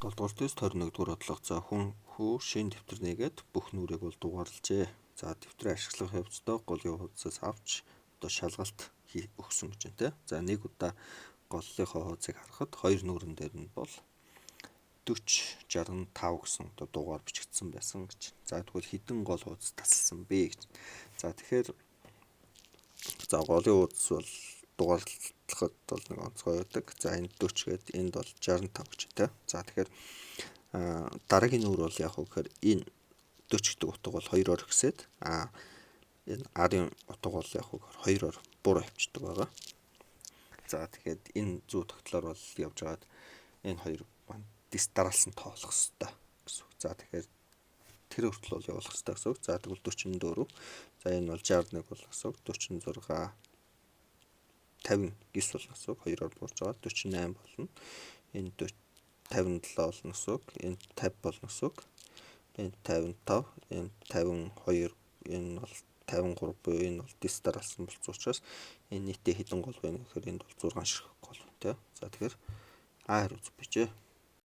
Голдугаар тест 21-р бодлого. За хүн хүү шин дэвтэр нээгээд бүх нүрийг бол дугаарлжээ. За дэвтрээ ашиглах явцдаа голын хуудасаас авч одоо шалгалт өгсөн гэж байна те. За нэг удаа голлынхоо хуудсыг харахад хоёр нүрэн дээр нь бол 40 65 гэсэн одоо дугаар бичигдсэн байсан гэж. За тэгвэл хэдэн гол хуудас тасалсан бэ гэж. За тэгэхээр голын хуудас бол дугаарлахад бол нэг онцгой байдаг. За энэ 40 гээд энд бол 65 гэж тэ. За тэгэхээр дараагийн нүур бол яг гэхээр энэ 40 гэдэг утга бол 2-оор ихсээд энэ арын утга бол яг гэхээр 2-оор буруу авчдаг байгаа. За тэгэхээр энэ зүү тогтлоор бол явж байгаад энэ хоёр маань дараалсан тоолох хэрэгтэй гэсэн үг. За тэгэхээр тэр хүртэл бол явуулах хэрэгтэй гэсэн үг. За тэгвэл 44. За энэ бол 61 болох гэсэн үг. 46 50 гис болох гэсэн үг. 2-оор буурж байгаа 48 болно. Энэ 57 болно гэсэн үг. Энэ 50 болно гэсэн үг. Энэ 55, энэ 52, энэ бол 53 буюу энэ бол дис дараалсан болсон учраас энэ нийтээ хэдэн гол байна гэхээр энд бол 6 ширхэг гол байна тий. За тэгэхээр А хариу зүг bijээ.